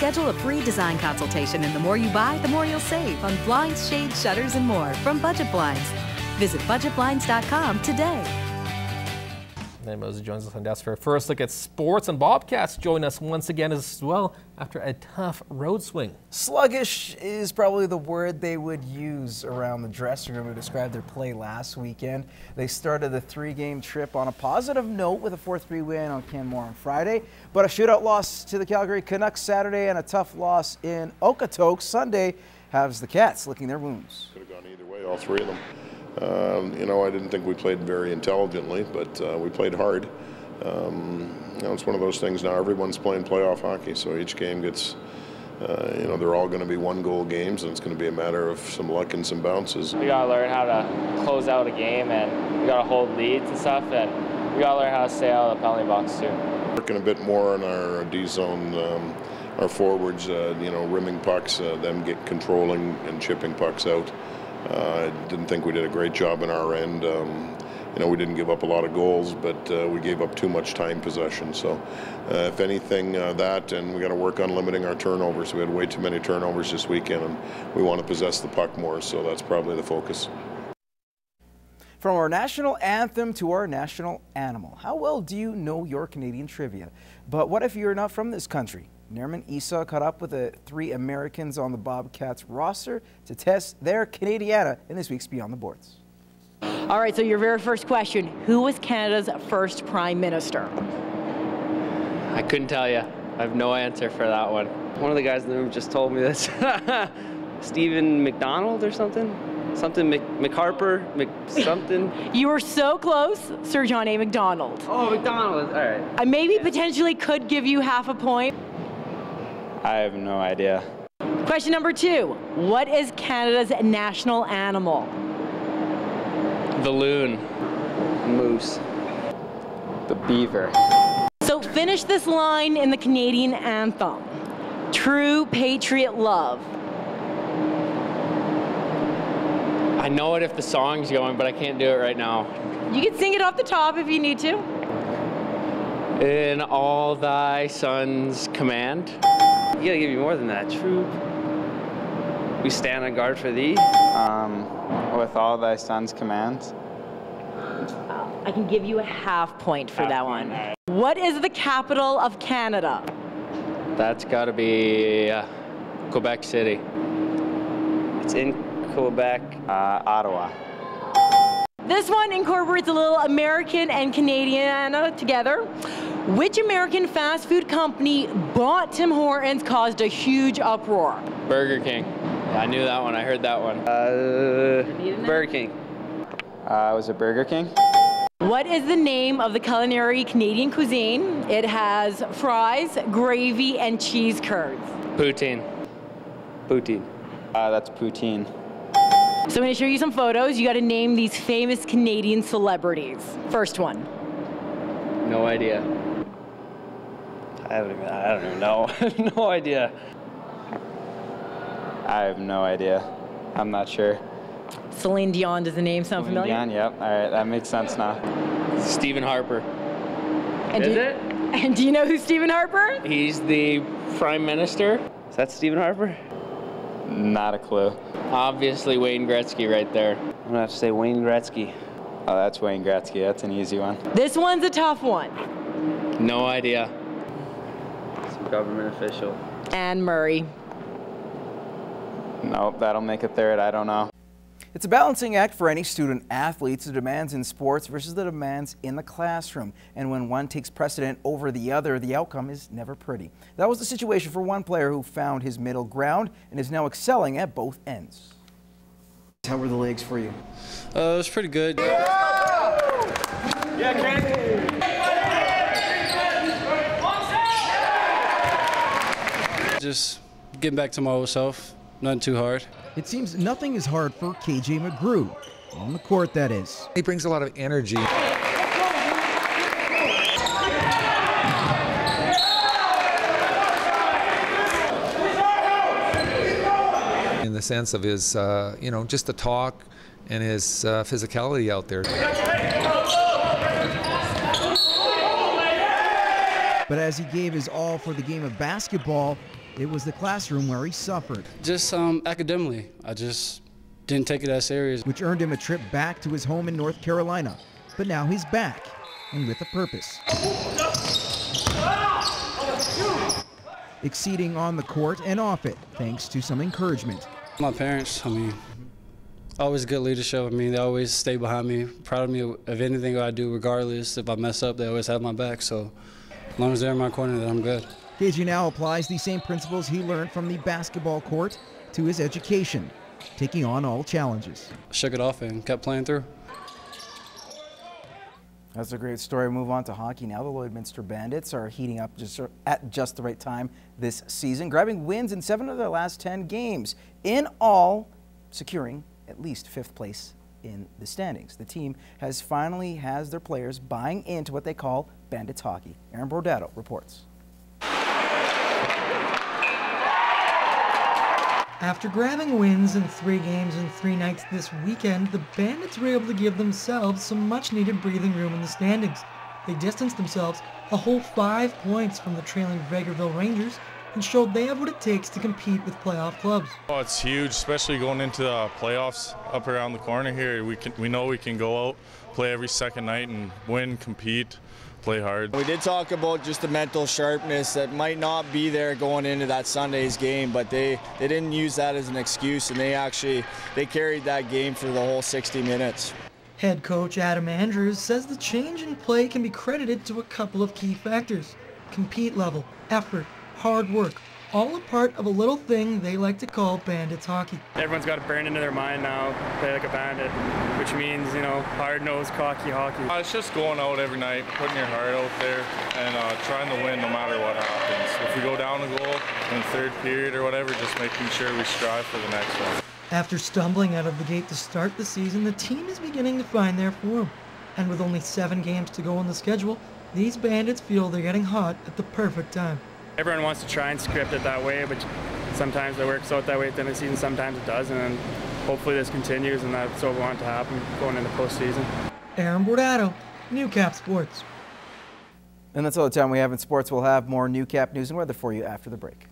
Schedule a free design consultation, and the more you buy, the more you'll save on blinds, shades, shutters, and more from Budget Blinds. Visit budgetblinds.com today. And Moses joins us on desk for a first look at sports, and Bobcats join us once again as well after a tough road swing. Sluggish is probably the word they would use around the dressing room to describe their play last weekend. They started the three-game trip on a positive note with a 4-3 win on Canmore on Friday, but a shootout loss to the Calgary Canucks Saturday and a tough loss in Okotoks Sunday has the Cats licking their wounds. Could have gone either way, all three of them. You know, I didn't think we played very intelligently, but we played hard. You know, it's one of those things now. Everyone's playing playoff hockey, so each game gets, you know, they're all going to be one-goal games, and it's going to be a matter of some luck and some bounces. We got to learn how to close out a game, and we got to hold leads and stuff, and we got to learn how to stay out of the penalty box too. Working a bit more on our D zone, our forwards, you know, rimming pucks, them controlling and chipping pucks out. I didn't think we did a great job on our end. You know, we didn't give up a lot of goals, but we gave up too much time possession. So if anything, that, and we got to work on limiting our turnovers. We had way too many turnovers this weekend, and we want to possess the puck more, so that's probably the focus. From our national anthem to our national animal, how well do you know your Canadian trivia? But what if you're not from this country? Nerman Issa caught up with the three Americans on the Bobcats roster to test their Canadiana in this week's Beyond the Boards. All right, so your very first question, who was Canada's first Prime Minister? I couldn't tell you. I have no answer for that one. One of the guys in the room just told me this. Stephen McDonald or something? Something McHarper, something. You were so close, Sir John A. Macdonald. Oh, McDonald, all right. I maybe potentially could give you half a point. I have no idea. Question number 2. What is Canada's national animal? The loon. Moose. The beaver. So finish this line in the Canadian anthem. True patriot love. I know it if the song's going, but I can't do it right now. You can sing it off the top if you need to. In all thy sons' command. You gotta give me more than that. True. We stand on guard for thee. With all thy sons' commands. I can give you a half point for that one. What is the capital of Canada? That's gotta be Quebec City. It's in Quebec. Ottawa. This one incorporates a little American and Canadiana together. Which American fast food company bought Tim Hortons caused a huge uproar? Burger King. I knew that one. I heard that one. Burger King. Was it Burger King? What is the name of the culinary Canadian cuisine? It has fries, gravy, and cheese curds. Poutine. Poutine. That's poutine. So I'm going to show you some photos. You got to name these famous Canadian celebrities. First one. No idea. I don't even know. No idea. I have no idea. I'm not sure. Celine Dion, does the name sound familiar? Dion, yep. All right, that makes sense now. Stephen Harper. And Is it? And do you know who's Stephen Harper? He's the Prime Minister. Is that Stephen Harper? Not a clue. Obviously Wayne Gretzky right there. I'm gonna have to say Wayne Gretzky. Oh, that's Wayne Gretzky. That's an easy one. This one's a tough one. No idea. Some government official. Anne Murray. Nope, that'll make a third. I don't know. It's a balancing act for any student athletes, the demands in sports versus the demands in the classroom. And when one takes precedent over the other, the outcome is never pretty. That was the situation for one player who found his middle ground and is now excelling at both ends. How were the legs for you? It was pretty good. Yeah, Ken. Just getting back to my old self, nothing too hard. It seems nothing is hard for KJ McGrew, on the court that is. He brings a lot of energy. In the sense of his, you know, just the talk and his physicality out there. But as he gave his all for the game of basketball, it was the classroom where he suffered. Just academically, I just didn't take it as serious. Which earned him a trip back to his home in North Carolina. But now he's back, and with a purpose. Exceeding on the court and off it, thanks to some encouragement. My parents, always good leadership. They always stay behind me, proud of me of anything I do, regardless. If I mess up, they always have my back. So as long as they're in my corner, then I'm good. KJ now applies the same principles he learned from the basketball court to his education, taking on all challenges. Shook it off and kept playing through. That's a great story. Move on to hockey now. The Lloydminster Bandits are heating up at just the right time this season, grabbing wins in 7 of their last 10 games. In all, securing at least 5th place in the standings. The team finally has their players buying into what they call Bandits hockey. Aaron Bordato reports. After grabbing wins in 3 games and 3 nights this weekend, the Bandits were able to give themselves some much-needed breathing room in the standings. They distanced themselves a whole 5 points from the trailing Vegreville Rangers and showed they have what it takes to compete with playoff clubs. Oh, it's huge, especially going into the playoffs up around the corner here. We know we can go out, play every second night and win, compete, play hard. We did talk about just the mental sharpness that might not be there going into that Sunday's game, but they didn't use that as an excuse, and they carried that game for the whole 60 minutes. Head coach Adam Andrews says the change in play can be credited to a couple of key factors: compete level, effort, hard work, all a part of a little thing they like to call Bandits hockey. Everyone's got it burned into their mind now, play like a bandit, which means, hard-nosed, cocky hockey. It's just going out every night, putting your heart out there, and trying to win no matter what happens. If we go down a goal in the 3rd period or whatever, just making sure we strive for the next one. After stumbling out of the gate to start the season, the team is beginning to find their form. And with only 7 games to go on the schedule, these Bandits feel they're getting hot at the perfect time. Everyone wants to try and script it that way, but sometimes it works out that way at the end of the season, sometimes it doesn't, and hopefully this continues, and that's what we want to happen going into postseason. Aaron Bordato, Newcap Sports. And that's all the time we have in sports. We'll have more Newcap news and weather for you after the break.